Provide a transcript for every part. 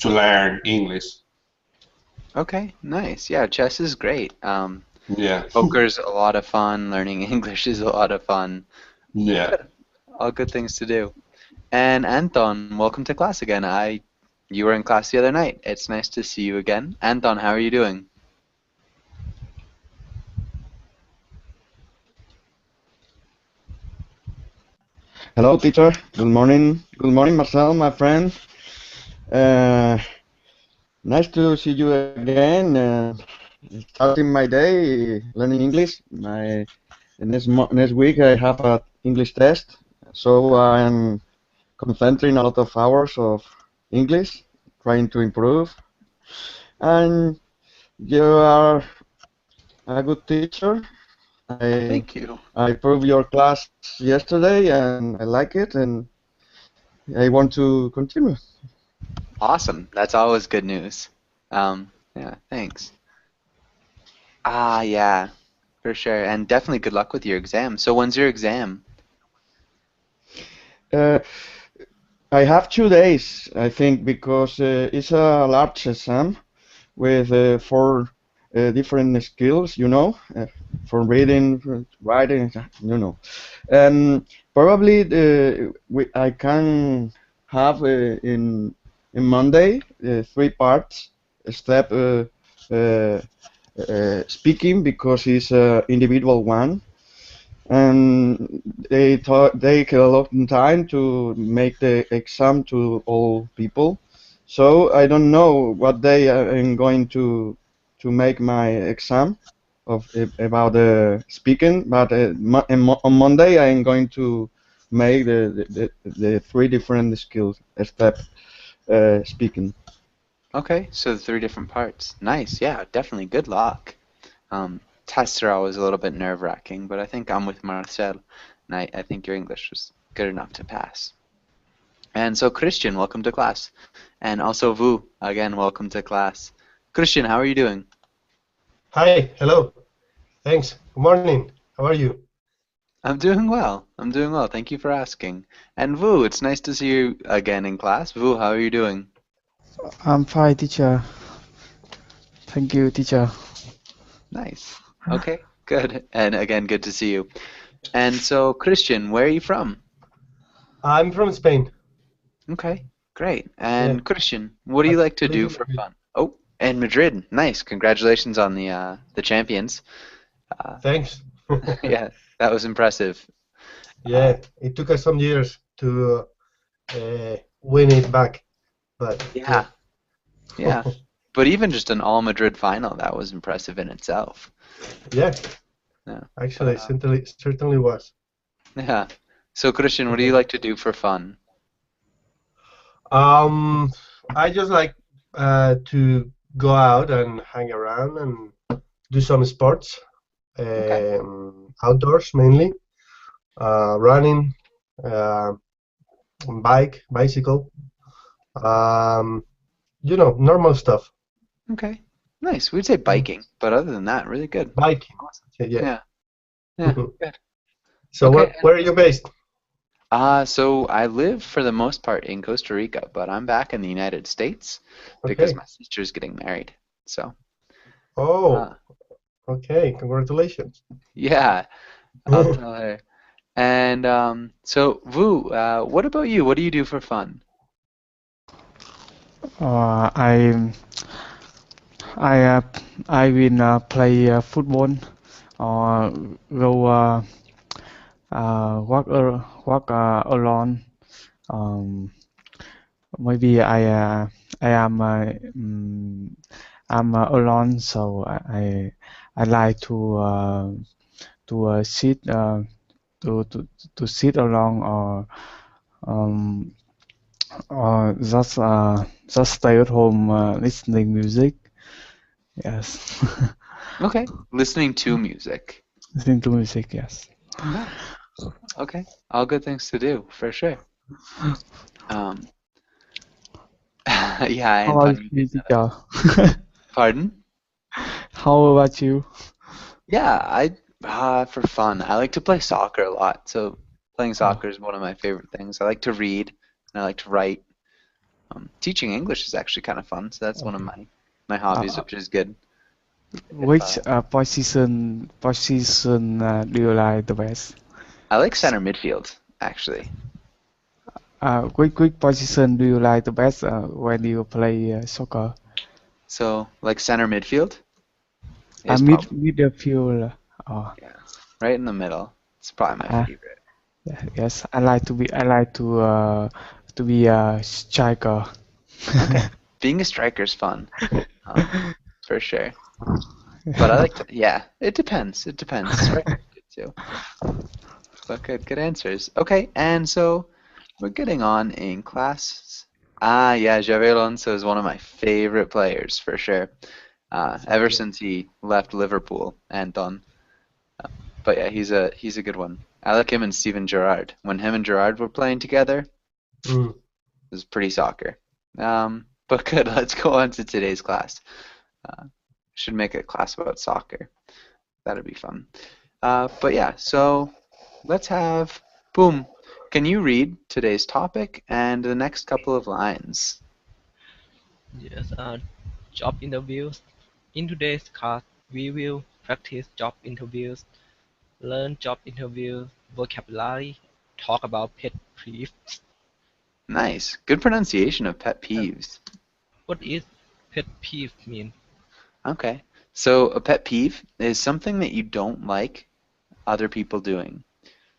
to learn English. Okay, nice. Yeah, chess is great. Yeah, Poker's a lot of fun. Learning English is a lot of fun. yeah. Good. All good things to do. And Anton, welcome to class again. You were in class the other night. It's nice to see you again. Anton, how are you doing? Hello, teacher. Good morning. Good morning, Marcel, my friend. Uh, Nice to see you again. Starting my day learning English. Next week I have a English test, so I'm concentrating a lot of hours of English, trying to improve. And you are a good teacher. I Thank you. I proved your class yesterday, and I like it, and I want to continue. Awesome. That's always good news. Yeah, thanks. Yeah, for sure. And definitely good luck with your exam. So when's your exam? Uh, I have 2 days, I think, because it's a large exam with four different skills, from reading, from writing, And probably I can have in Monday 3 parts. Step uh, speaking because it's a individual one, and they take a lot of time to make the exam to all people. So I don't know what day I'm going to make my exam of about speaking, but on Monday I'm going to make the three different skills step speaking. Okay, so the three different parts. Nice. Yeah, definitely good luck. Tests are always a little bit nerve-wracking, but I think I'm with Marcel, and I think your English was good enough to pass. And so Christian, welcome to class. And also Vu, again, welcome to class. Christian, how are you doing? Hi, hello. Thanks. Good morning. How are you? I'm doing well. I'm doing well. Thank you for asking. And Vu, it's nice to see you again in class. Vu, how are you doing? I'm fine, teacher. Thank you, teacher. Nice. Okay, good. And again, good to see you. And so Christian, where are you from? I'm from Spain. Okay, great. Yeah, And Christian, what do you but like to live do in for Madrid. fun? Oh, and Madrid. Nice. Congratulations on the champions. Uh, Thanks. yeah, that was impressive. Uh, Yeah, it took us some years to win it back, but yeah. yeah, yeah. But even just an all Madrid final, that was impressive in itself. Yeah, Yeah. But actually, certainly was. yeah. So Christian, what do Yeah. you like to do for fun? Um, I just like to go out and hang around and do some sports, Okay. outdoors mainly, running, uh, bicycle. Um, normal stuff. Okay. Nice. We'd say Mm. biking, but other than that, really good. Biking. Awesome. Yeah. Yeah. Yeah. Good. So Okay. where are you based? So I live for the most part in Costa Rica, but I'm back in the United States because Okay. my sister's getting married. So, Oh, uh, okay. Congratulations. yeah, I'll tell her. And so Vu, what about you? What do you do for fun? Uh, I I uh, I will play football or go walk alone. Um, Maybe I am I'm alone, so I like to sit to sit alone um, or just stay at home listening music. Yes, Okay, listening to music. listening to music. Yes. Nice. Okay, all good things to do for sure. Um, yeah, How about Anton, you you, could. teacher? Pardon? How about you? Yeah, for fun, I like to play soccer a lot. So playing Oh, soccer is one of my favorite things. I like to read and I like to write. Teaching English is actually kind of fun, so that's one of my hobbies, which is good. Which position do you like the best? I like center midfield, actually. Which position do you like the best when you play soccer? So, like center midfield is Midfield. Oh, yeah, right in the middle. It's probably my favorite. yes, I like to be a striker. Okay, being a striker is fun, for sure. But I like to, yeah, it depends. It depends. Striker's good too. But good answers. Okay, and so we're getting on in class. Yeah, Javier Alonso is one of my favorite players for sure. Ever since he left Liverpool, Anton. But yeah, he's a good one. I like him and Steven Gerrard. When him and Gerrard were playing together, it was pretty soccer. But good, let's go on to today's class. Should make a class about soccer. That'd be fun. But yeah, so let's have, boom. Can you read today's topic and the next couple of lines? Yes, job interviews. In today's class, we will practice job interviews, learn job interview vocabulary, talk about pet peeves. Nice. Good pronunciation of pet peeves. What is pet peeve mean? Okay. So a pet peeve is something that you don't like other people doing.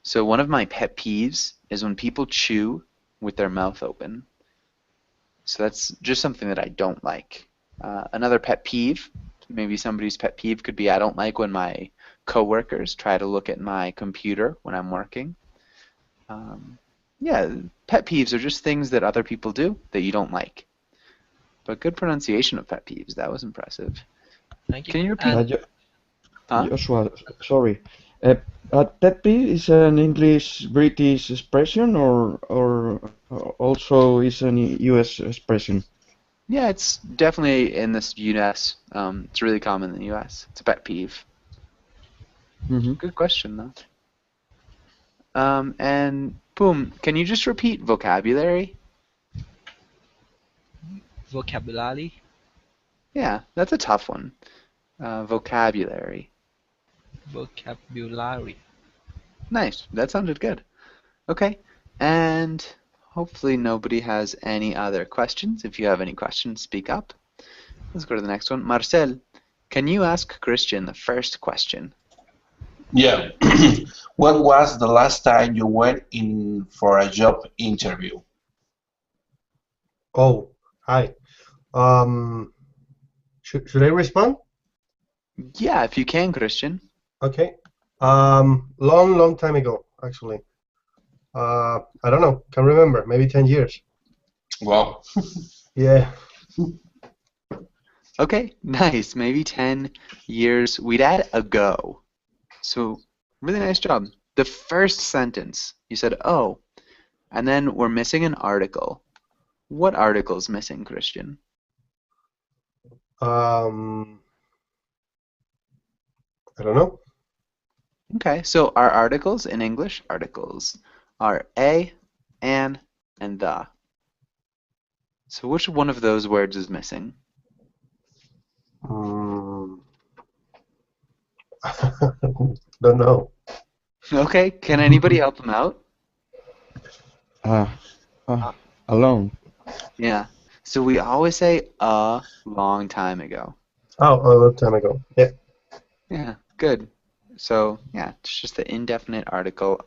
So one of my pet peeves is when people chew with their mouth open. So that's just something that I don't like. Another pet peeve, maybe somebody's pet peeve could be I don't like when my coworkers try to look at my computer when I'm working. Yeah, pet peeves are just things that other people do that you don't like. But good pronunciation of pet peeves. That was impressive. Thank you. Can you repeat? Joshua, sorry. Pet peeve is an English-British expression, or also is an U.S. expression? Yeah, it's definitely in the U.S. It's really common in the U.S. It's a pet peeve. Good question, though. And boom, can you just repeat vocabulary? Vocabulary. Yeah, that's a tough one. Vocabulary. Vocabulary. Nice. That sounded good. Okay. And hopefully nobody has any other questions. If you have any questions, speak up. Let's go to the next one. Marcel, can you ask Christian the first question? Yeah. When was the last time you went in for a job interview? Oh, hi. Should I respond? Yeah, if you can, Christian. Okay. Long time ago, actually. I don't know. Can't remember. Maybe 10 years. Wow. Yeah. Okay, nice. Maybe 10 years. We'd add ago. So, really nice job. The first sentence, you said, oh, and then we're missing an article. What article is missing, Christian? I don't know. Okay, so our articles in English, articles, are a, an, and the. So which one of those words is missing? Don't know. Okay, can anybody help him out? Alone. Yeah, so we always say a long time ago. Oh, a long time ago. Yeah. Yeah, good. So, yeah, it's just the indefinite article,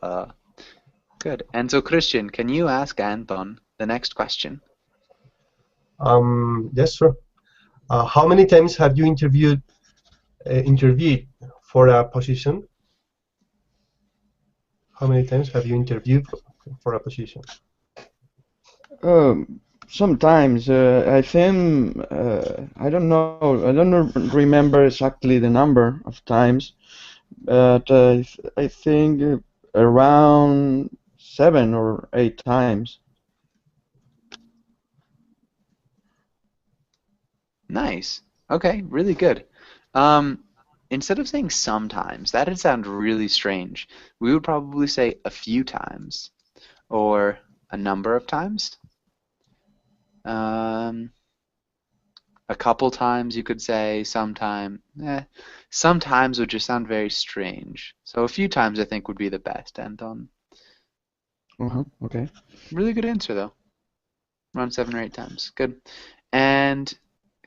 Good. And so, Christian, can you ask Anton the next question? Yes, sure. How many times have you interviewed for a position? How many times have you interviewed for a position? Sometimes I think I don't know. I don't remember exactly the number of times, but I think around 7 or 8 times. Nice. Okay, really good. Instead of saying sometimes, that'd sound really strange. We would probably say a few times or a number of times. Um, a couple times you could say, sometime. Sometimes would just sound very strange. So a few times I think would be the best, Anton. Okay. Really good answer though. Around 7 or 8 times. Good. And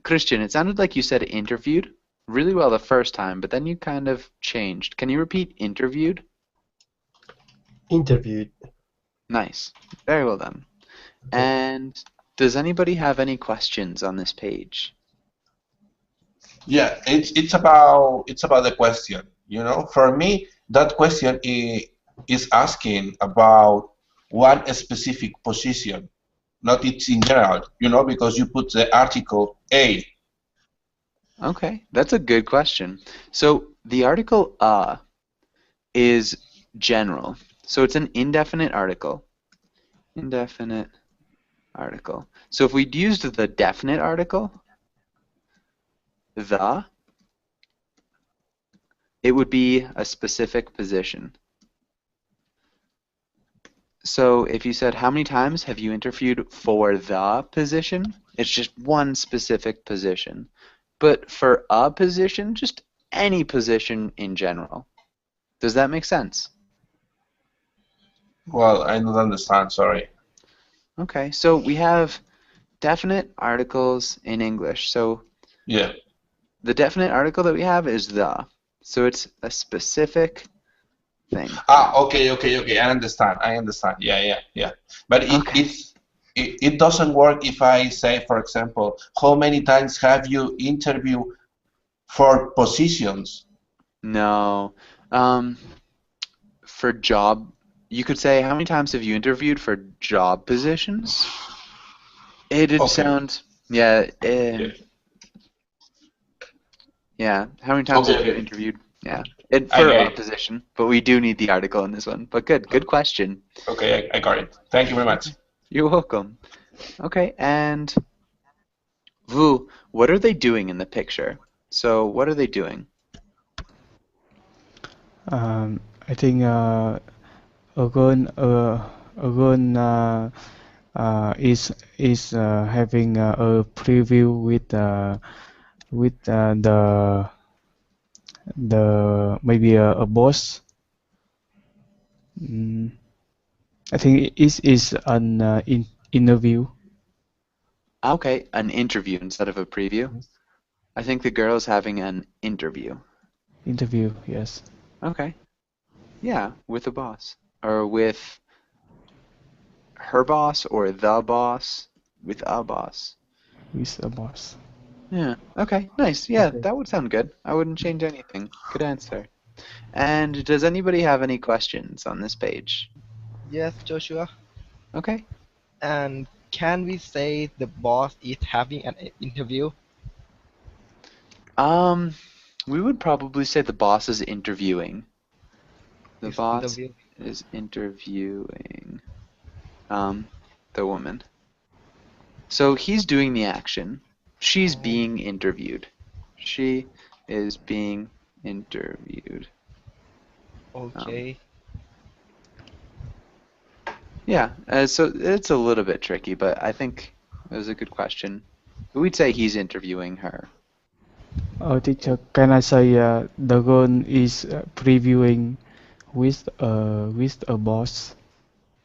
Christian, it sounded like you said interviewed really well the first time, but then you kind of changed. Can you repeat interviewed? Interviewed. Nice. Very well done. Okay. And does anybody have any questions on this page? Yeah, it's about the question. For me, that question is asking about one specific position, not it's in general. Because you put the article A. Okay, that's a good question. So the article is general. So it's an indefinite article. Indefinite article. So if we'd used the definite article, the, it would be a specific position. So if you said, how many times have you interviewed for the position? It's just one specific position. But for a position, just any position in general. Does that make sense? Well, I don't understand. Sorry. Okay, so we have definite articles in English. So Yeah. the definite article that we have is the. So it's a specific thing. Okay. I understand. Yeah. But Okay. it doesn't work if I say, for example, how many times have you interviewed for positions? No. For job, you could say, how many times have you interviewed for job positions? It'd Okay. sound, yeah, yeah. How many times have you Okay. interviewed? Yeah, I for get a it. position, but we do need the article in this one. But good question. Okay, I got it. Thank you very much. You're welcome. Okay, and Vu, what are they doing in the picture? So what are they doing? I think Argon is having a preview with the maybe a boss. Mm, I think it is an interview. Okay, an interview instead of a preview. Yes. I think the girl's having an interview. Interview, yes. Okay. Yeah, with a boss. Or with her boss or the boss with a boss. With a boss. Yeah, okay, nice. Yeah, Okay. that would sound good. I wouldn't change anything. Good answer. And does anybody have any questions on this page? Yes, Joshua. Okay. And can we say the boss is having an interview? We would probably say the boss is interviewing. The Is boss interview. is interviewing the woman. So he's doing the action. She's being interviewed. She is being interviewed. Okay. Yeah, so it's a little bit tricky, but I think it was a good question. We'd say he's interviewing her. Oh, teacher, can I say the girl is previewing with a boss?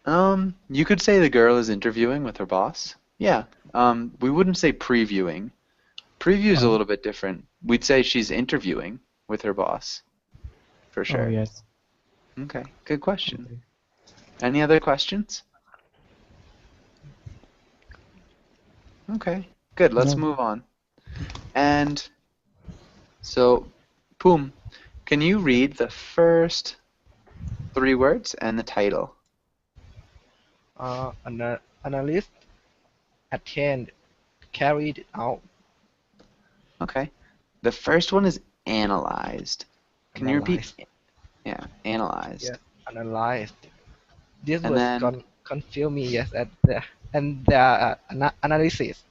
You could say the girl is interviewing with her boss. Yeah. We wouldn't say previewing. Preview is a little bit different. We'd say she's interviewing with her boss. For Oh, sure. yes. Okay, good question. Okay. Any other questions? Okay, good. Let's No. move on. And so, Poom, can you read the first 3 words and the title? Analyst attend carried out. Okay. The first one is analyzed. Can you repeat? Analyzed. Yeah, analyzed. Yes, analyzed. This And was then confuse me. Yes, and the analysis.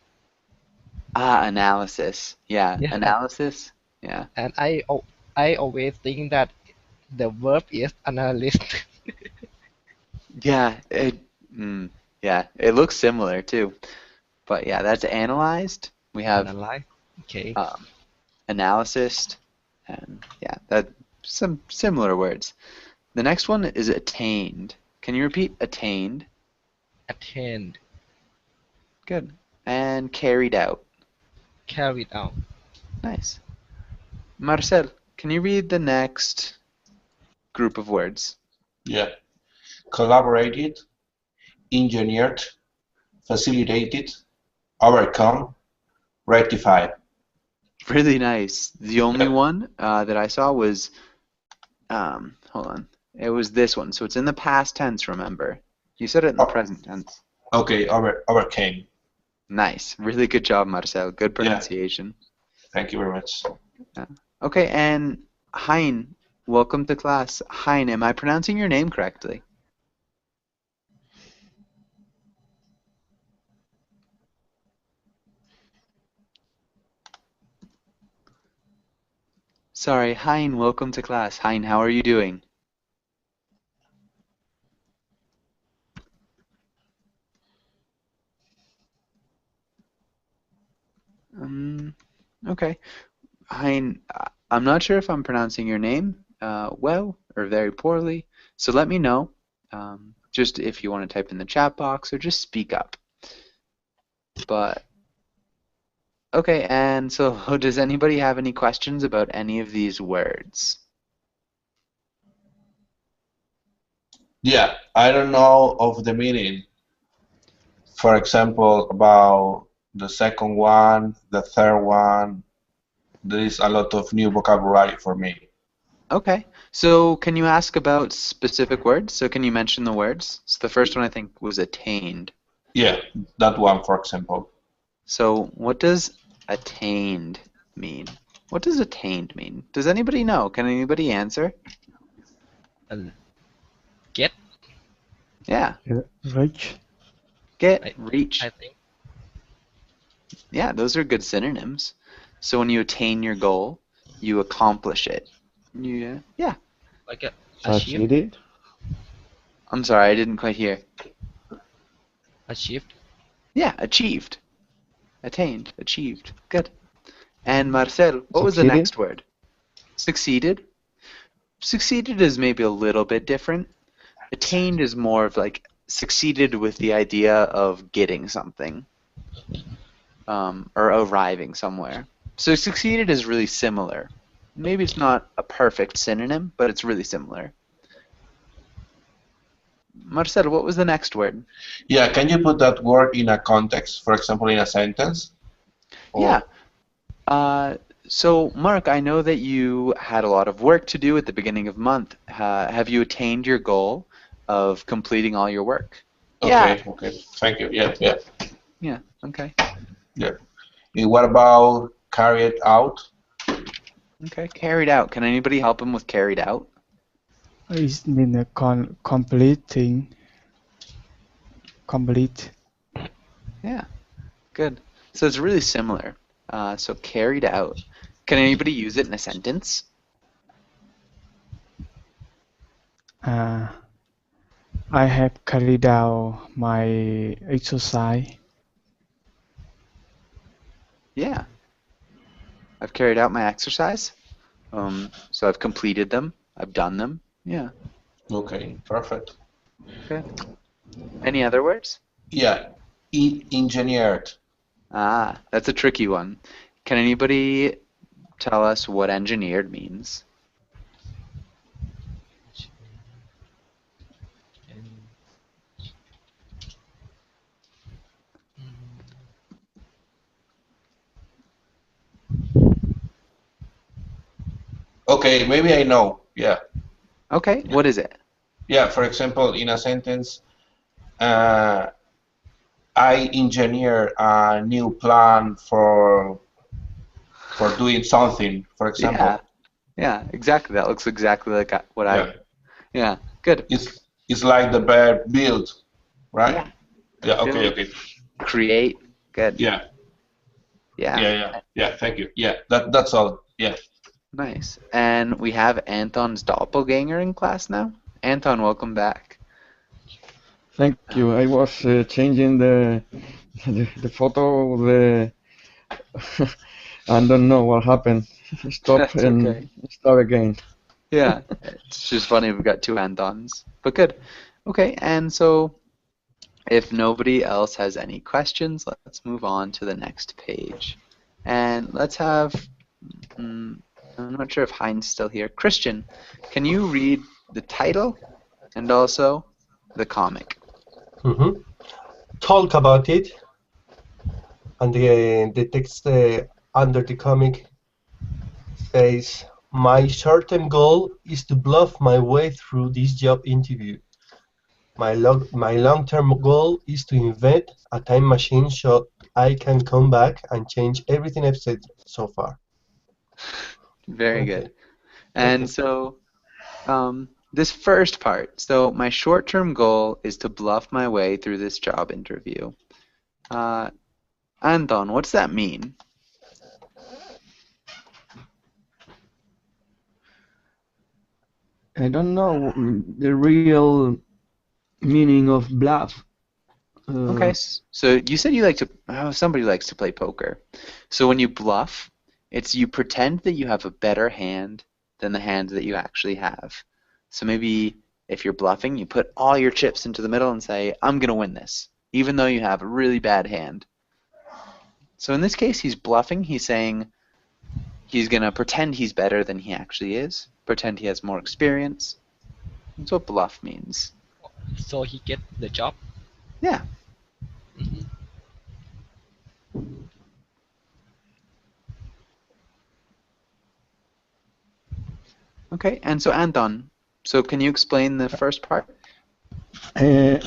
Analysis. Yeah, Yeah, analysis. Yeah. and I always think that the verb is analyst. Yeah, it looks similar too. But yeah, that's analyzed. We have Analyze. Okay. analysis, and yeah, that some similar words. The next one is attained. Can you repeat attained? Attend. Good. And carried out. Carried out. Nice. Marcel, can you read the next group of words? Yeah. Collaborated, engineered, facilitated, overcome, rectified. Really nice. The only one that I saw was, hold on, it was this one. So it's in the past tense, remember? You said it in the present tense. Okay, overcame. Nice. Really good job, Marcel. Good pronunciation. Thank you very much. Okay, and Hein, welcome to class. Hein, am I pronouncing your name correctly? Sorry, Hein, welcome to class. Hein, how are you doing? Okay. Hein, I'm not sure if I'm pronouncing your name well or very poorly, so let me know. Just if you want to type in the chat box or just speak up. But okay, and so does anybody have any questions about any of these words? Yeah, I don't know of the meaning. For example, about the second one, the third one, there is a lot of new vocabulary for me. Okay, so can you ask about specific words? So can you mention the words? So the first one I think was attained. Yeah, that one, for example. So what does attained mean? What does attained mean? Does anybody know? Can anybody answer? Get. Yeah. Reach. Get, reach. I think. Yeah, those are good synonyms. So when you attain your goal, you accomplish it. Yeah. Like a achieve. Succeeded. I'm sorry, I didn't quite hear. Achieved. Yeah, achieved. Attained, achieved. Good. And Marcel, what was the Succeeded? next word? Succeeded. Succeeded is maybe a little bit different. Attained is more of like succeeded with the idea of getting something or arriving somewhere. So succeeded is really similar. Maybe it's not a perfect synonym, but it's really similar. Marcel, what was the next word? Yeah, can you put that word in a context, for example, in a sentence? Yeah. So, Mark, I know that you had a lot of work to do at the beginning of the month. Have you attained your goal of completing all your work? Okay, okay. Thank you. Yeah. Yeah, okay. Yeah. And what about carry it out? Okay, carried out. Can anybody help him with carried out? It means completing. Complete. Yeah, good. So it's really similar. So carried out. Can anybody use it in a sentence? I have carried out my exercise. Yeah. I've carried out my exercise. So I've completed them. I've done them. Yeah. Okay, perfect. Okay. Any other words? Yeah, engineered. Ah, that's a tricky one. Can anybody tell us what engineered means? Okay, maybe I know. Yeah. Okay, what is it? Yeah, for example, in a sentence, I engineer a new plan for doing something, for example. Yeah, exactly. That looks exactly like what Yeah. Yeah, good. It's like the verb build, right? Yeah, Build. okay. Create. Good. Yeah. Yeah. Yeah, thank you. Yeah, that's all. Yeah. Nice. And we have Anton's doppelganger in class now. Anton, welcome back. Thank you. I was changing the the photo of the I don't know what happened. Stop That's and okay. start again. Yeah, it's just funny we've got two and-ons, but good. Okay, and so if nobody else has any questions, let's move on to the next page. And let's have, I'm not sure if Hein's still here. Christian, can you read the title and also the comic? Mm-hmm. Talk about it. And the text under the comic says, my short-term goal is to bluff my way through this job interview. My long-term goal is to invent a time machine so I can come back and change everything I've said so far. Very Okay. good. And Okay. so this first part, so my short-term goal is to bluff my way through this job interview. Anton, what's that mean? I don't know the real meaning of bluff. Okay, so you said you like to, somebody likes to play poker. So when you bluff, it's you pretend that you have a better hand than the hand that you actually have. So maybe if you're bluffing, you put all your chips into the middle and say, I'm going to win this, even though you have a really bad hand. So in this case, he's bluffing. He's saying he's going to pretend he's better than he actually is, pretend he has more experience. That's what bluff means. So he get the job. Yeah. Okay, and so Anton, so can you explain the first part? Uh,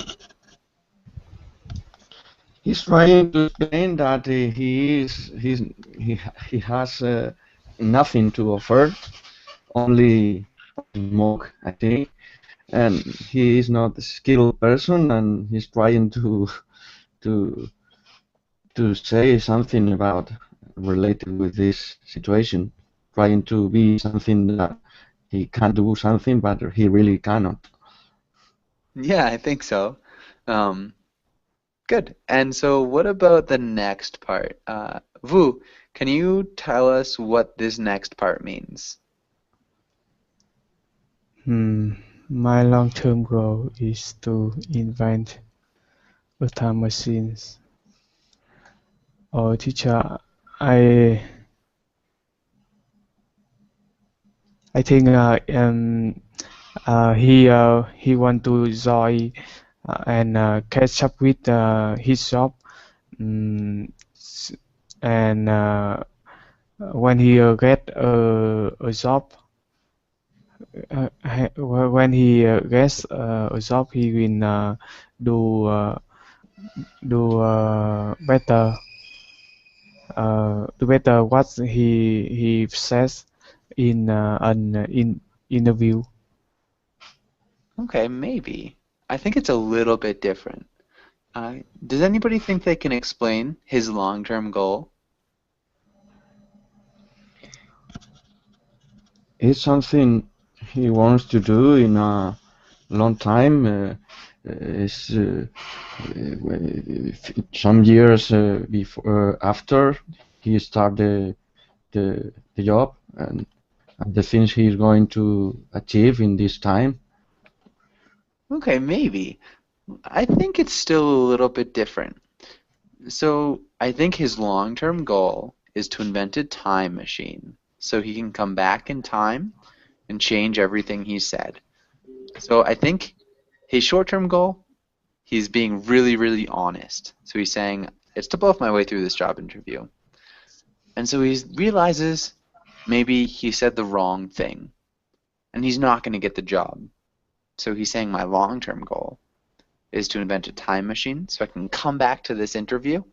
he's trying to explain that he has nothing to offer, only smoke, I think, and he is not a skilled person, and he's trying to say something about related with this situation, trying to be something that he can do something, but he really cannot. Yeah, I think so. Good. And so what about the next part? Vu, can you tell us what this next part means? My long-term goal is to invent a time machine. Oh, teacher, I think he want to join and catch up with his job. And when he get a job, when he gets a job, he will do better. Do better what he says in an interview. Okay, maybe. I think it's a little bit different. Does anybody think they can explain his long-term goal? It's something he wants to do in a long time. Some years before, after he started the job, and the things he's going to achieve in this time. Okay, maybe. I think it's still a little bit different. So I think his long-term goal is to invent a time machine so he can come back in time and change everything he said. So I think his short-term goal, he's being really, really honest. So he's saying, it's to bluff my way through this job interview. And so he realizes maybe he said the wrong thing and he's not going to get the job. So he's saying my long-term goal is to invent a time machine so I can come back to this interview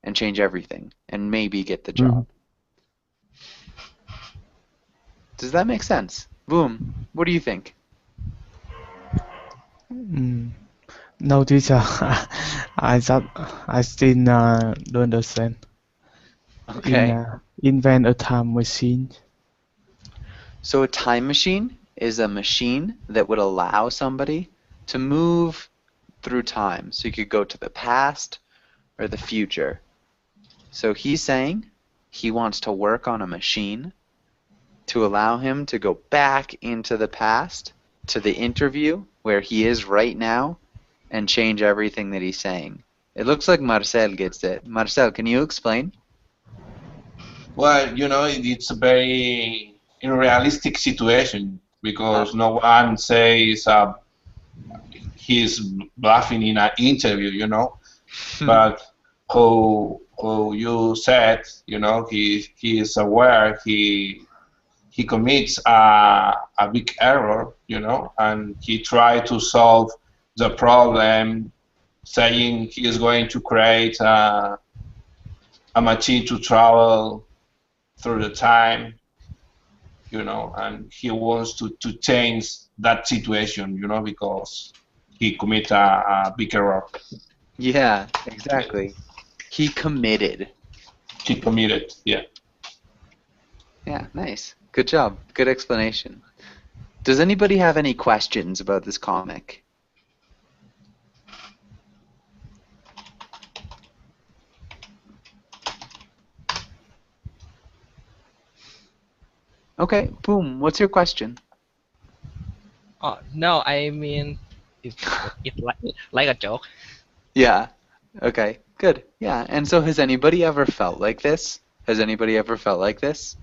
and change everything and maybe get the job. Does that make sense? Boom. What do you think? No, teacher. I still don't understand. Okay. Invent a time machine. So a time machine is a machine that would allow somebody to move through time. So you could go to the past, or the future. So he's saying he wants to work on a machine to allow him to go back into the past to the interview where he is right now and change everything that he's saying. It looks like Marcel gets it. Marcel, can you explain? Well, it's a very unrealistic situation because no one says he's bluffing in an interview, But who you said, he is aware he commits a big error, and he tried to solve the problem, saying he is going to create a machine to travel through the time, and he wants to change that situation, because he commit a big error. Yeah, exactly. He committed. He committed, yeah. Yeah, nice. Good job. Good explanation. Does anybody have any questions about this comic? Okay, boom. What's your question? Oh, no, I mean, it's like a joke. Yeah. Okay, good. Yeah, and so has anybody ever felt like this? Has anybody ever felt like this?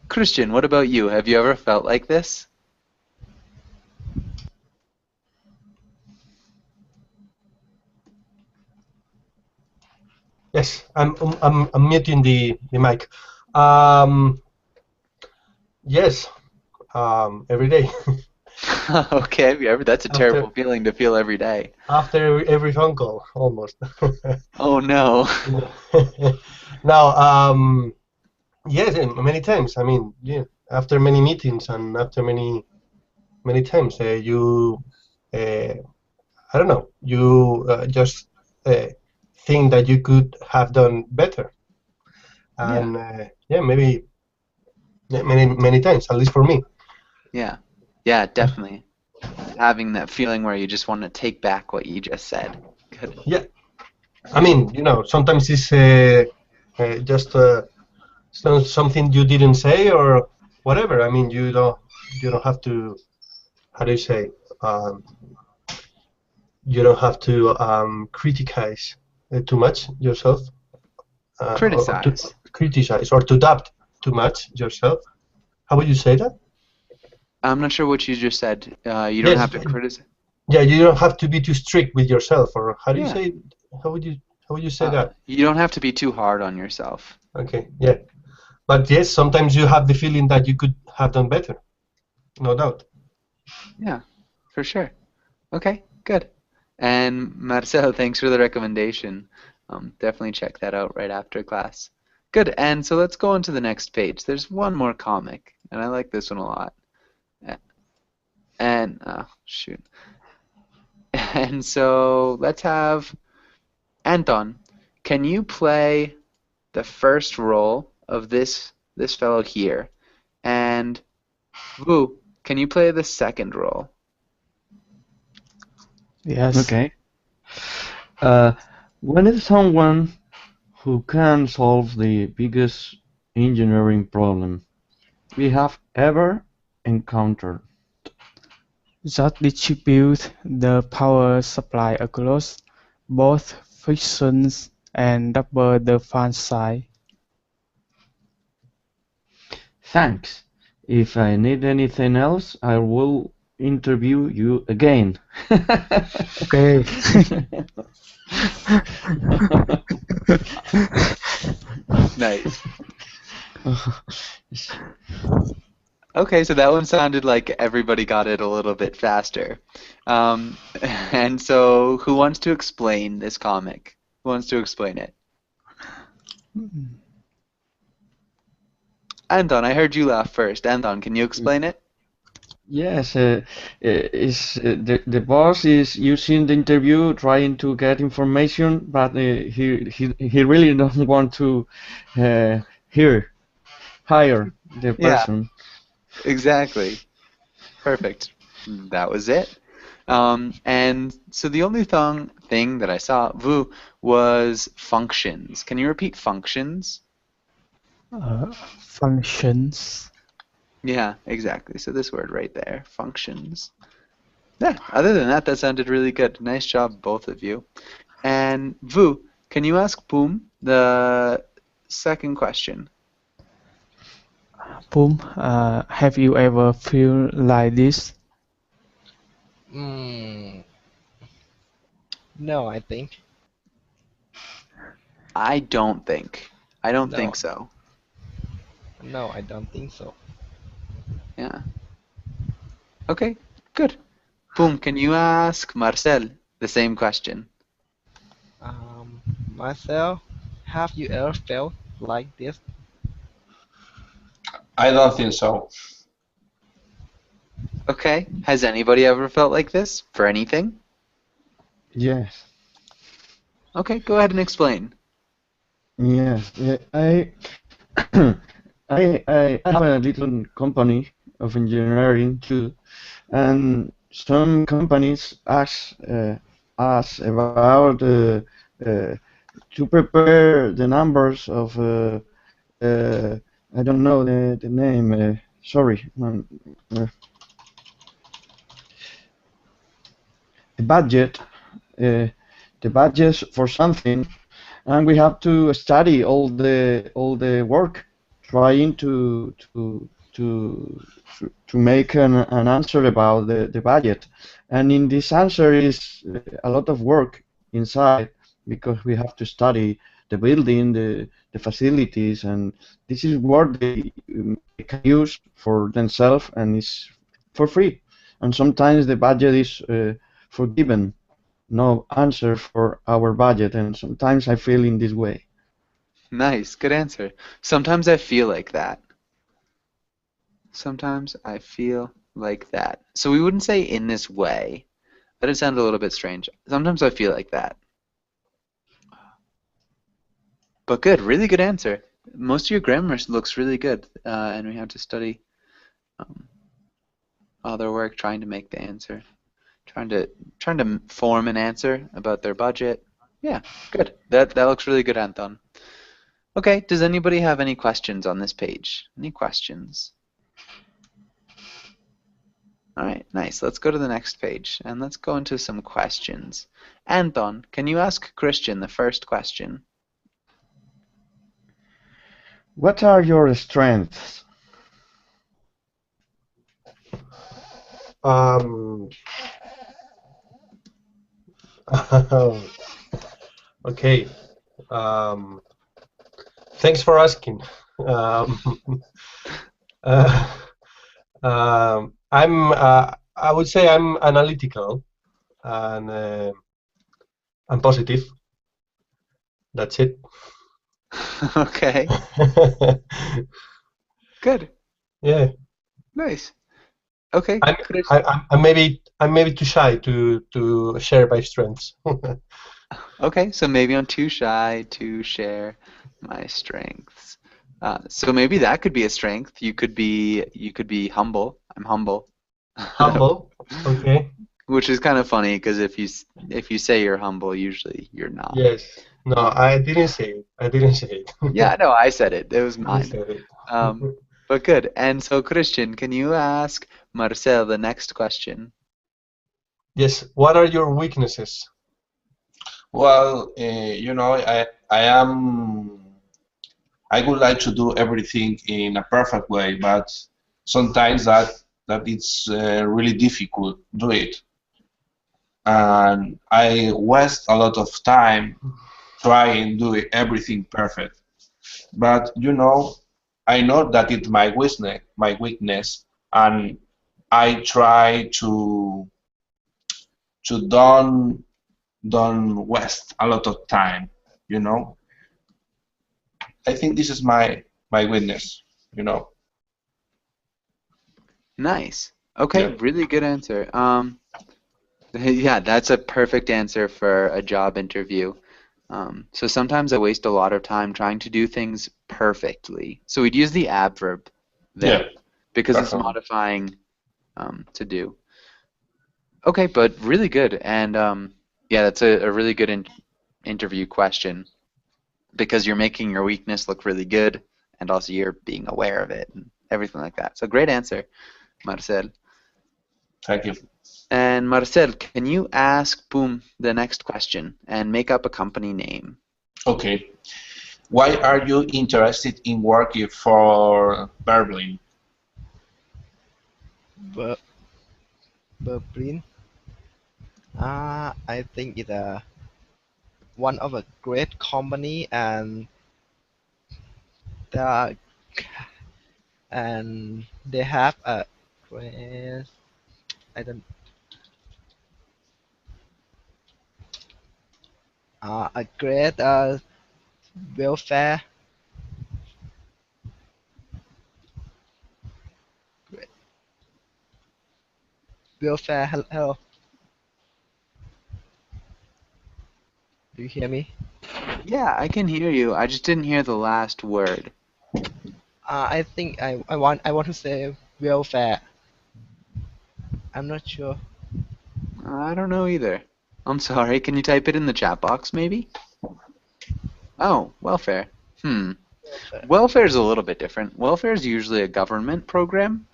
Christian, what about you? Have you ever felt like this? Yes, I'm muting the mic. Yes, every day. Okay, that's a terrible feeling to feel every day. After every phone call, almost. Oh no. Now, yes, many times. I mean, yeah, after many meetings and after many times, you, I don't know, you just think that you could have done better, and yeah, maybe many times, at least for me. Yeah. Yeah, definitely. Having that feeling where you just want to take back what you just said. Good. Yeah, I mean, sometimes it's just something you didn't say or whatever. I mean, you don't have to. How do you say? You don't have to criticize too much yourself. Criticize. Or to criticize or to doubt too much yourself. How would you say that? I'm not sure what you just said. You don't have to criticize. Yeah, you don't have to be too strict with yourself, or how do you say? How would you say that? You don't have to be too hard on yourself. Okay, yeah, but yes, sometimes you have the feeling that you could have done better, no doubt. Yeah, for sure. Okay, good. And Marcel, thanks for the recommendation. Definitely check that out right after class. Good. And so let's go on to the next page. There's one more comic, and I like this one a lot. And shoot. And so let's have Anton. Can you play the first role of this fellow here? And Vu, can you play the second role? Yes. Okay. When is someone who can solve the biggest engineering problem we have ever encountered? Just distribute the power supply across both frictions and double the fan size. Thanks. If I need anything else, I will interview you again. Okay. Nice. Okay, so that one sounded like everybody got it a little bit faster. And so who wants to explain this comic? Who wants to explain it? Anton, I heard you laugh first. Anton, can you explain it? Yes, the boss is using the interview, trying to get information, but he really doesn't want to hire the person. Exactly. Perfect. That was it. And so the only thing that I saw, Vu, was functions. Can you repeat functions? Functions. Yeah, exactly. So this word right there, functions. Yeah, other than that, that sounded really good. Nice job, both of you. And Vu, can you ask Boom the second question? Boom, have you ever feel like this? No, I think. I don't think. I don't No, think so. no, I don't think so. Yeah. Okay, good. Boom, can you ask Marcel the same question? Marcel, have you ever felt like this? I don't think so. Okay, has anybody ever felt like this for anything? Yes. Okay, go ahead and explain. Yes. I I have a little company of engineering too, and some companies ask us about to prepare the numbers of I don't know the name. Sorry, the budget. The budget for something, and we have to study all the work, trying to make an answer about the budget. And in this answer is a lot of work inside because we have to study the building, the facilities, and this is what they can use for themselves, and it's for free. And sometimes the budget is forgiven, no answer for our budget, and sometimes I feel in this way. Nice, good answer. Sometimes I feel like that. Sometimes I feel like that. So we wouldn't say in this way. That would sound a little bit strange. Sometimes I feel like that. But good, really good answer. Most of your grammar looks really good, and we have to study other work trying to make the answer, trying to form an answer about their budget. Yeah, good. That looks really good, Anton. Okay, does anybody have any questions on this page? Any questions? All right, nice. Let's go to the next page and let's go into some questions. Anton, can you ask Christian the first question? What are your strengths? Okay. Thanks for asking. I would say I'm analytical and I'm positive. That's it. Okay, good, Yeah. nice. Okay, I'm maybe too shy to share my strengths. okay, so maybe I'm too shy to share my strengths. So maybe that could be a strength. You could be humble. I'm humble. Humble. Okay. Which is kind of funny because if you say you're humble, usually you're not. Yes. No, I didn't say it. I didn't say it. Yeah, no, I said it. It was You mine. said it. But good. And so, Christian, can you ask Marcel the next question? Yes. What are your weaknesses? Well, I would like to do everything in a perfect way, but sometimes that it's really difficult to do it, and I waste a lot of time trying to do everything perfect. But I know that it's my weakness, and I try to don't waste a lot of time. I think this is my weakness. Nice. Okay, Yeah. really good answer. Yeah, that's a perfect answer for a job interview. So sometimes I waste a lot of time trying to do things perfectly. So we'd use the adverb there Yeah. because it's Definitely. modifying to do. Okay, but really good. And yeah, that's a really good interview question because you're making your weakness look really good and also you're being aware of it and everything like that. So great answer, Marcel. Thank you. And Marcel, can you ask Boom the next question and make up a company name? Okay. Why are you interested in working for Berlin? Ber- Berlin. I think it's one of a great company, and they are, and they have a great, I don't a great welfare welfare. Hello, do you hear me? Yeah, I can hear you. I just didn't hear the last word. I think I want to say welfare. I'm not sure. I don't know either. I'm sorry. Can you type it in the chat box, maybe? Oh, welfare. Welfare. Welfare is a little bit different. Welfare is usually a government program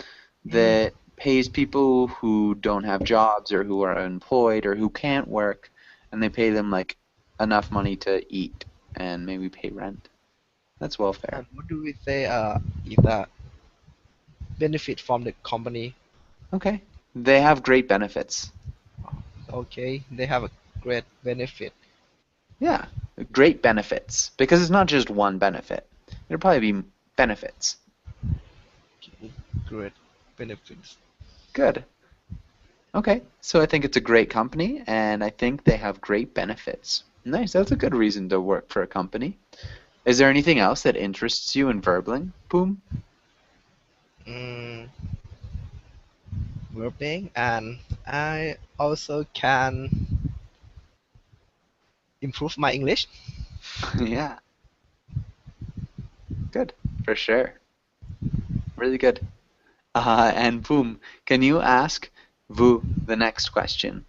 that pays people who don't have jobs or who are unemployed or who can't work, and they pay them like enough money to eat and maybe pay rent. That's welfare. And what do we say? Is a benefit from the company. Okay. They have great benefits. Okay, they have a great benefit. Yeah, great benefits. Because it's not just one benefit. It'll probably be benefits. Okay, great benefits. Good. Okay, so I think it's a great company, and I think they have great benefits. Nice, that's a good reason to work for a company. Is there anything else that interests you in Verbling? Boom. Mm, Working, and I also can improve my English. Yeah, good, for sure. Really good. And Boom, can you ask Vu the next question?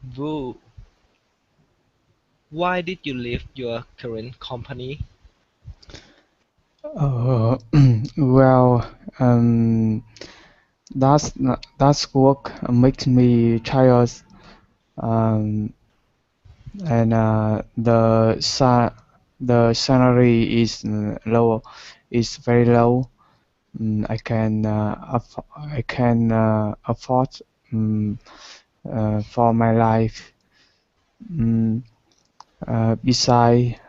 Vu, why did you leave your current company? Uh, well, that's work makes me tired, um, and the salary is low, is very low. I can afford for my life. Mm, Beside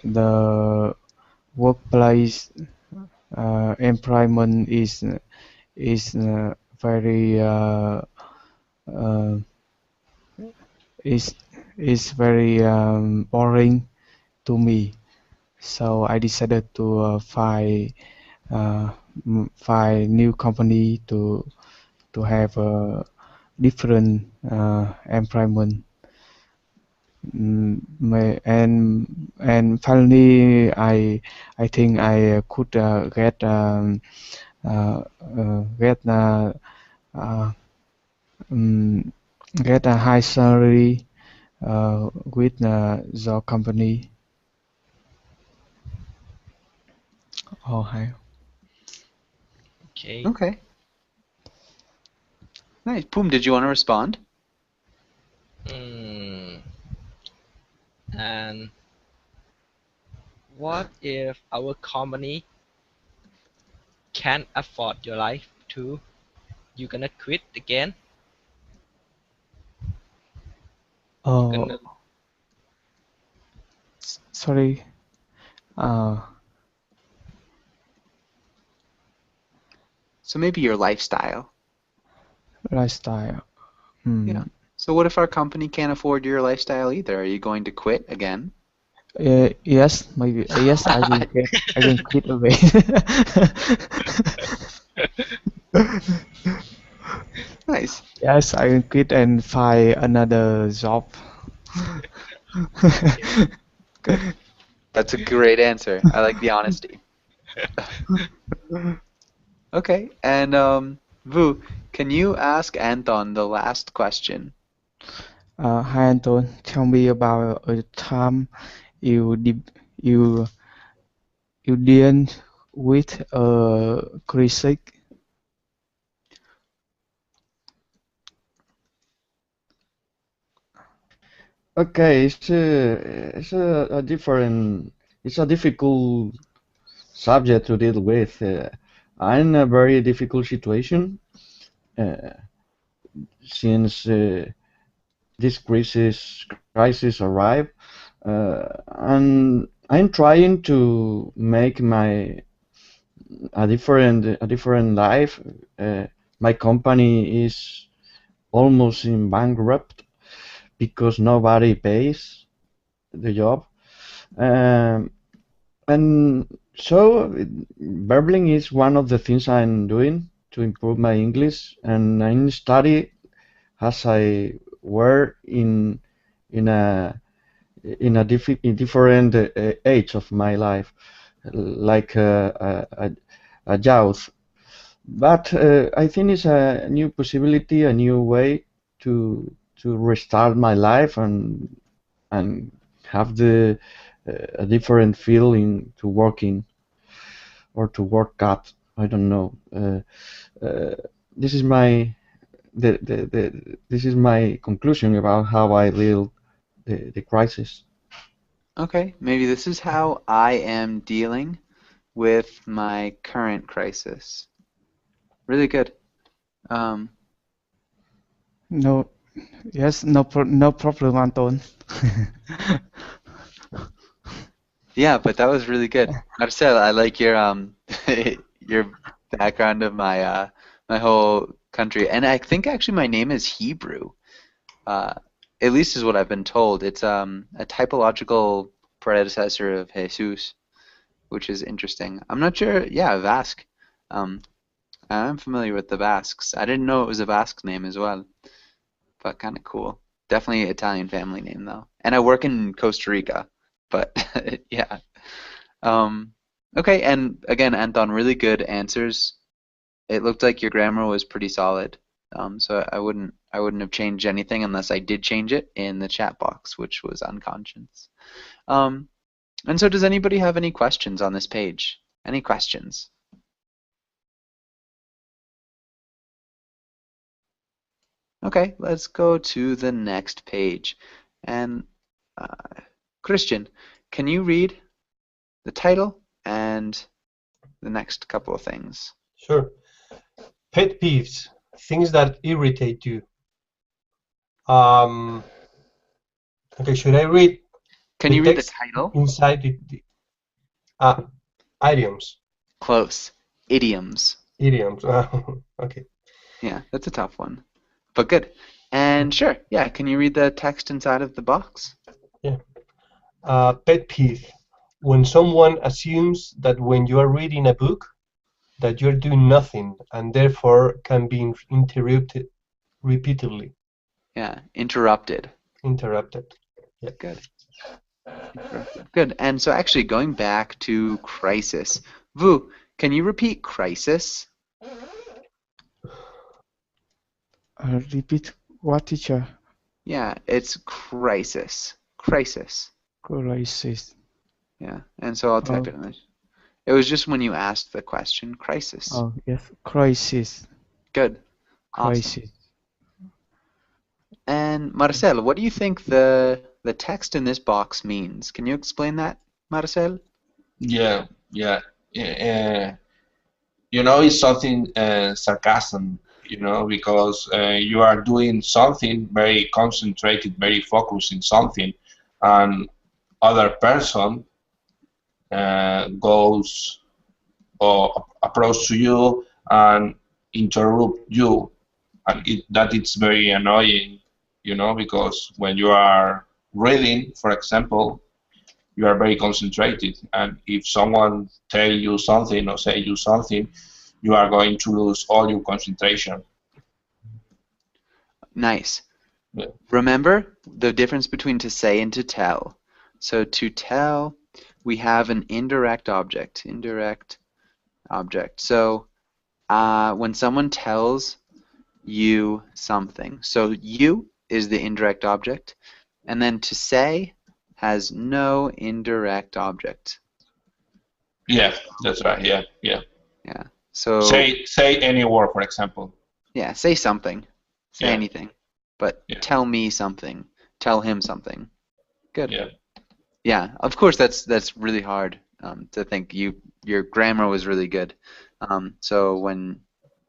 the workplace employment is very uh, is is very boring to me. So I decided to find new company to have a different employment. And finally, I think I could uh, get uh, um, get a high salary with your company. Oh, hi. Okay. Okay. Nice. Boom, did you want to respond? And what if our company can't afford your life too? You gonna quit again? You Oh, gonna sorry. Uh, So maybe your lifestyle. Lifestyle. Yeah. So what if our company can't afford your lifestyle either? Are you going to quit again? Yes, maybe. Yes, I will quit away. Nice. Yes, I will quit and find another job. Good. That's a great answer. I like the honesty. Okay, and Vu, can you ask Anton the last question? Hi Anton, tell me about a time you you you deal with a crisis. Okay, it's a difficult subject to deal with. I'm in a very difficult situation uh, since this crisis arrived, and I'm trying to make a different life. My company is almost in bankrupt because nobody pays the job. Um, and so Babbling is one of the things I'm doing to improve my English, and I study as I were in a in different age of my life, like a youth. But I think it's a new possibility, a new way to restart my life and have the a different feeling to working or to work at. I don't know. Uh, this is my this is my conclusion about how I deal the crisis. Okay, maybe this is how I am dealing with my current crisis. Really good. Um, No, yes, no problem, Anton. yeah, but that was really good. Marcel, I like your your background of my whole country, and I think actually my name is Hebrew. Uh, at least is what I've been told. It's a typological predecessor of Jesus, which is interesting. I'm not sure. Yeah, Basque. Um, I'm familiar with the Basques. I didn't know it was a Basque name as well, but kind of cool. Definitely Italian family name though. And I work in Costa Rica, but yeah. Um, okay, and again, Anton, really good answers. It looked like your grammar was pretty solid. So I wouldn't have changed anything unless I did change it in the chat box, which was unconscious. Um, and so does anybody have any questions on this page? Any questions? Okay, let's go to the next page. And Christian, can you read the title and the next couple of things? Sure. Pet peeves, things that irritate you. Okay, should I read Can the you read the text title? inside idioms? Close. Idioms. Idioms. Okay. Yeah, that's a tough one, but good. And sure, yeah, can you read the text inside of the box? Yeah. Pet peeve, when someone assumes that when you are reading a book that you're doing nothing and therefore can be interrupted repeatedly. Yeah, interrupted. Interrupted. Yeah. Good. Interrupted. Good. And so actually going back to crisis. Vu, can you repeat crisis? Repeat what, teacher? Yeah, it's crisis. Crisis. Crisis. Yeah, and so I'll type Oh, it in this. It was just when you asked the question, crisis. oh yes, crisis. Good. Awesome. Crisis. And Marcel, what do you think the text in this box means? Can you explain that, Marcel? Yeah, yeah. It's something sarcasm, because you are doing something very concentrated, very focused in something, and other person goes or approach to you and interrupt you, and that it's very annoying, because when you are reading, for example, you are very concentrated, and if someone tell you something or say you something, you are going to lose all your concentration. Nice. Yeah. Remember the difference between to say and to tell. So to tell, we have an indirect object. Indirect object. So when someone tells you something, so you is the indirect object, and then to say has no indirect object. Yeah, that's right. Yeah, yeah. Yeah. So Say any word, for example. yeah, say something. Say Yeah. anything. But Yeah. tell me something. Tell him something. Good. Yeah. Yeah, of course that's really hard to think. Your grammar was really good. So when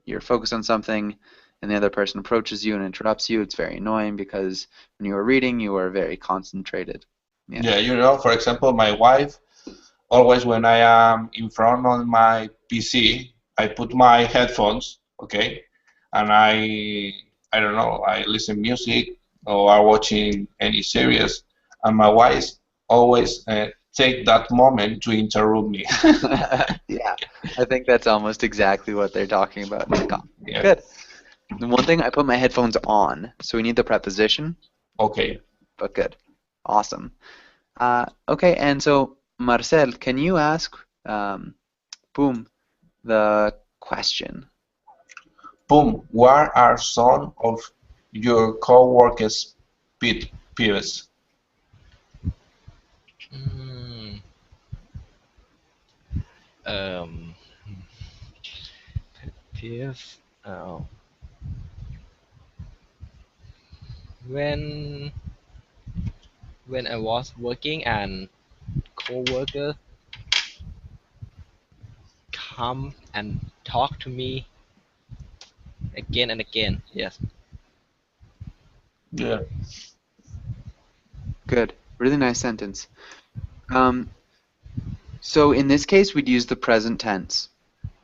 you're focused on something and the other person approaches you and interrupts you, it's very annoying because when you are reading, you are very concentrated. Yeah. Yeah, you know, for example, my wife, always when I am in front of my PC, I put my headphones, okay, and I don't know, I listen music or I'm watching any series, and my wife always take that moment to interrupt me. Yeah, I think that's almost exactly what they're talking about. Yeah. Good. The one thing, I put my headphones on, so we need the preposition, Okay. but good. Awesome. Okay, and so Marcel, can you ask Boom the question? Boom. What are some of your co-workers' pet peeves? Mm, um, peers. When when I was working and coworker come and talk to me again and again. Yes. Yeah. Good. Really nice sentence. So in this case, we'd use the present tense.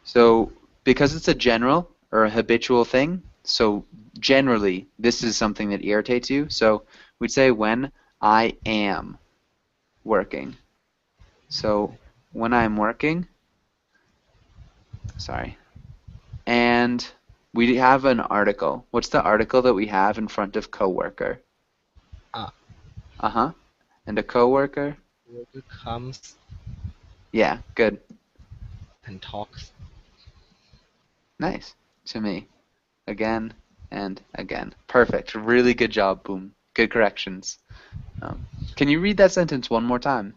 So because it's a general or a habitual thing, so generally this is something that irritates you. So we'd say when I am working. So when I'm working, sorry, and we have an article. What's the article that we have in front of coworker? Ah, Uh-huh. And a coworker? worker comes Yeah, good. and talks. Nice. To me. Again and again. Perfect. Really good job, Boom. Good corrections. Can you read that sentence one more time?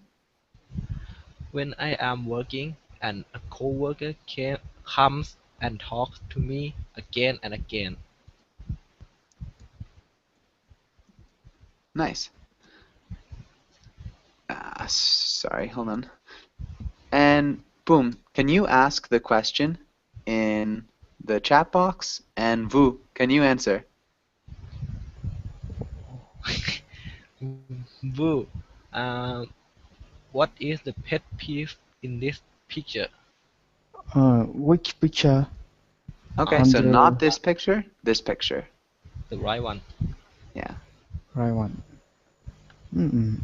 When I am working and a coworker comes and talks to me again and again. Nice. Sorry, hold on. And Boom, can you ask the question in the chat box? And Vu, can you answer? Boo. What is the pet peeve in this picture? Which picture? Okay, On so the not this picture, this picture. The right one. Yeah. right one. Mm-mm.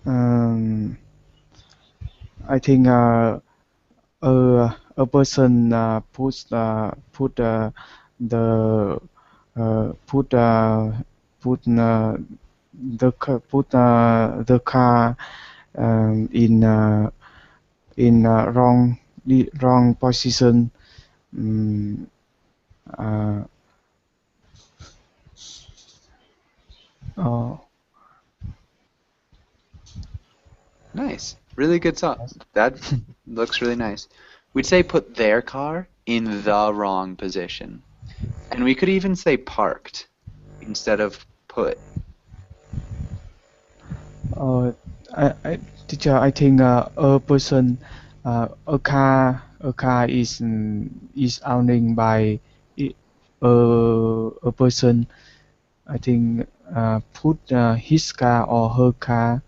Um, I think a person the put the car in wrong position. Um, uh, oh, Nice. Really good song. That looks really nice. We'd say put their car in the wrong position. And we could even say parked instead of put. Teacher, I think a car is owned by a person. I think put his car or her car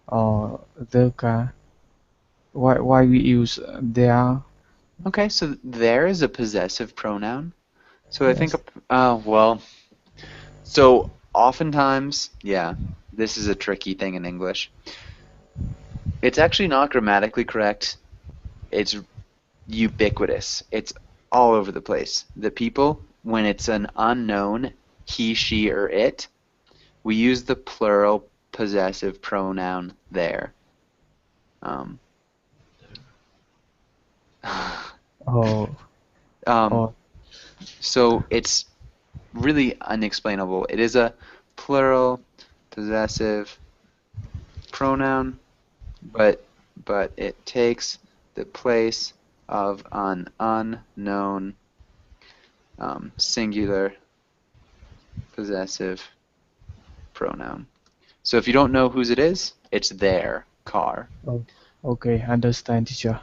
or the car. Why we use their? Okay, so there is a possessive pronoun. So I think, Yes. well, so oftentimes, yeah, this is a tricky thing in English. It's actually not grammatically correct. It's ubiquitous. It's all over the place. The people, when it's an unknown he, she, or it, we use the plural possessive pronoun there. Oh, Um, oh, so it's really unexplainable. It is a plural possessive pronoun, but it takes the place of an unknown singular possessive pronoun. So if you don't know whose it is, it's their car. oh. Okay, understand, teacher.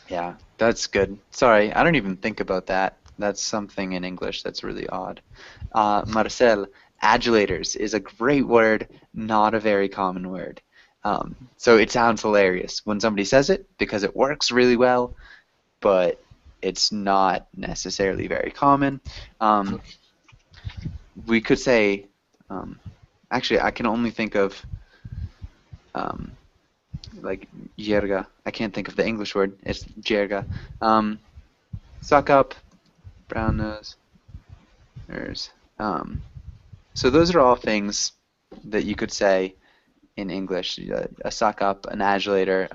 Yeah, that's good. Sorry, I don't even think about that. That's something in English that's really odd. Marcel, adulators is a great word, not a very common word. So it sounds hilarious when somebody says it because it works really well, but it's not necessarily very common. We could say, actually, I can only think of like jerga. I can't think of the English word. It's jerga. Suck up, brown nose. So those are all things that you could say in English. A suck up, an adulator.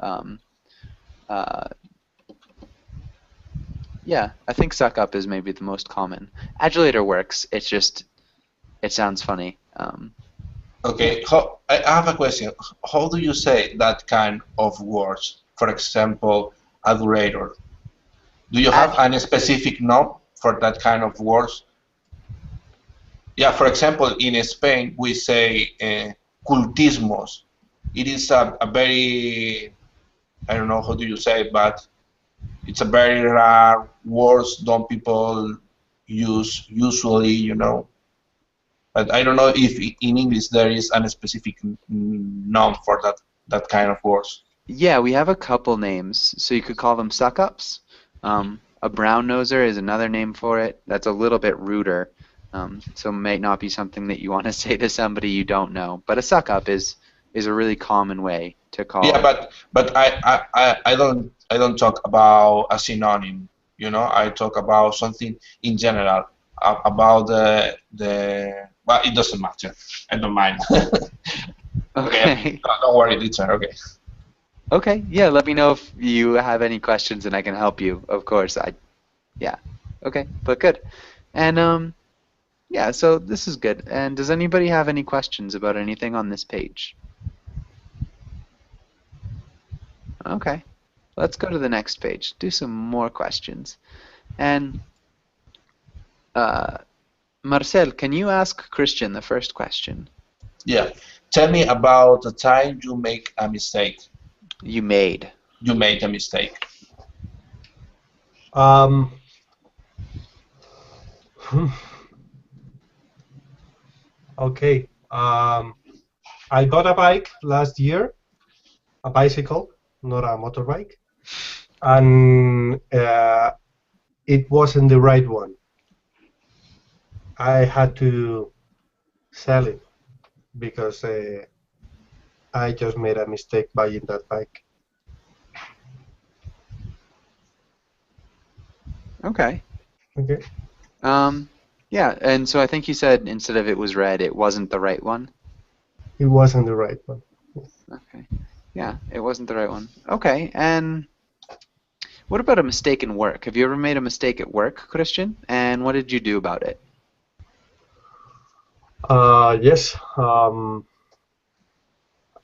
Yeah, I think suck up is maybe the most common. Adulator works. It's just it sounds funny. Okay, I have a question. How do you say that kind of words? For example, adulator. Do you have any specific noun for that kind of words? Yeah, for example, in Spain, we say cultismos. It is a very, I don't know how do you say it, but it's a very rare word don't people use usually, you know. But I don't know if in English there is a specific noun for that kind of words. Yeah, we have a couple names, so you could call them suck-ups. A brown noser is another name for it. That's a little bit ruder, so it might not be something that you want to say to somebody you don't know. But a suck-up is a really common way to call. Yeah, but I don't talk about a synonym. You know, I talk about something in general about the. Well, it doesn't matter. I don't mind. Okay. Don't worry, teacher. Okay. Okay. Yeah. Let me know if you have any questions, and I can help you. Of course. Yeah. Okay. But good. And yeah. So this is good. And does anybody have any questions about anything on this page? Okay. Let's go to the next page. Do some more questions. And Marcel, can you ask Christian the first question? Yeah. Tell me about the time you make a mistake. You made a mistake. Okay. I got a bike last year, a bicycle, not a motorbike, and it wasn't the right one. I had to sell it because I just made a mistake buying that bike. Okay. Okay. Yeah, and so I think you said instead of it was red, it wasn't the right one. It wasn't the right one. Okay. Yeah, it wasn't the right one. Okay, and what about a mistake in work? Have you ever made a mistake at work, Christian? And what did you do about it? Yes.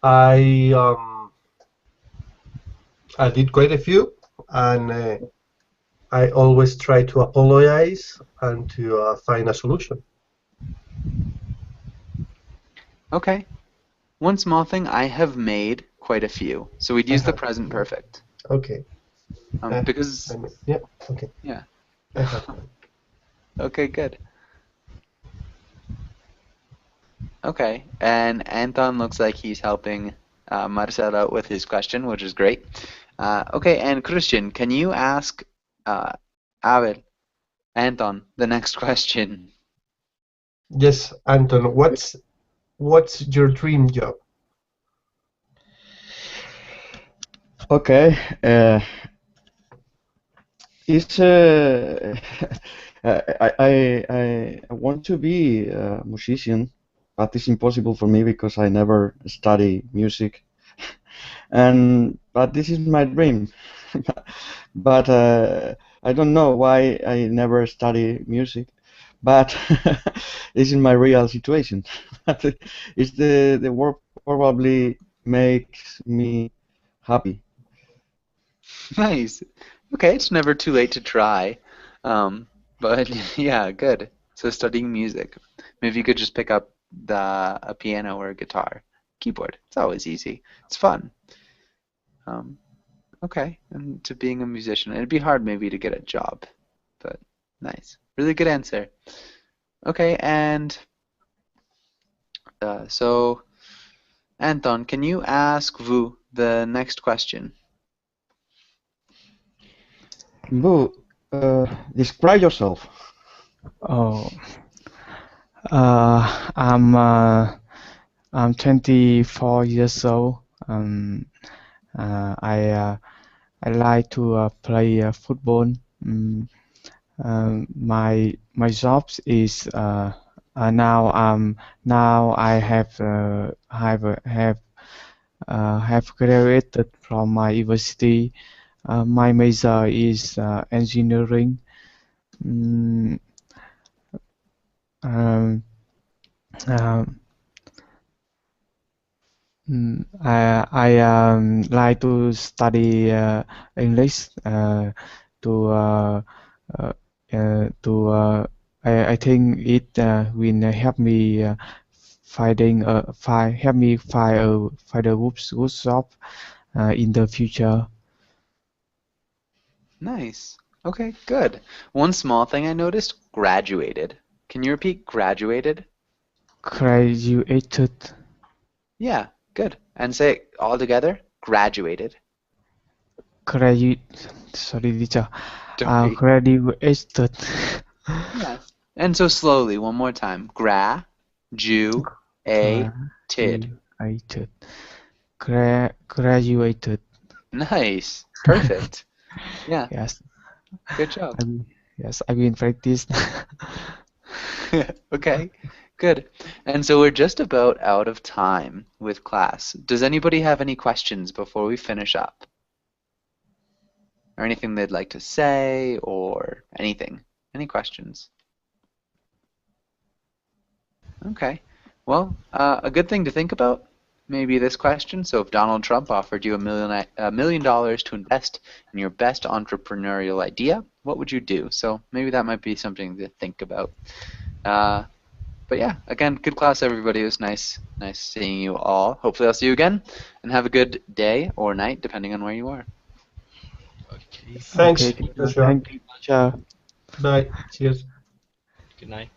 I did quite a few, and I always try to apologize and to find a solution. Okay. One small thing, I have made quite a few. So we'd use the present perfect. Okay. Because... yeah, okay. Yeah. Okay, good. Okay, and Anton looks like he's helping Marcel out with his question, which is great. Okay, and Christian, can you ask Anton the next question? Yes, Anton, what's your dream job? Okay. It's I want to be a musician, but it's impossible for me because I never study music. But this is my dream. But I don't know why I never study music. But this is my real situation. It's the work probably makes me happy. Nice. Okay, it's never too late to try. But yeah, good. So studying music. Maybe you could just pick up a piano or a guitar, keyboard. It's always easy. It's fun. Okay, and to being a musician, it'd be hard maybe to get a job, but nice. Really good answer. Okay, and so Anton, can you ask Vu the next question? Boo, describe yourself. Oh, I'm 24 years old. I like to play football. My job is now I have graduated from my university. My major is engineering. Mm, um, um, I like to study English to uh, to I think it will help me help me find a good job in the future. Nice. Okay, good. One small thing I noticed, graduated. Can you repeat graduated? Graduated, Yeah, good. And say it all together, graduated. sorry teacher, Don't be. graduated, Yes. And so slowly, one more time. Graduated. graduated, graduated. Nice. Perfect. Yeah, Yes, good job. I will practice. Okay, good. And so we're just about out of time with class. Does anybody have any questions before we finish up? Or anything they'd like to say or anything? Any questions? Okay. Well, a good thing to think about, maybe this question. So if Donald Trump offered you $1 million to invest in your best entrepreneurial idea, what would you do? So maybe that might be something to think about. But yeah, again, good class, everybody. It was nice seeing you all. Hopefully I'll see you again, and have a good day or night, depending on where you are. Okay. Thanks. Okay, teacher. Joshua. Thank you, teacher. Bye. Cheers. Good night.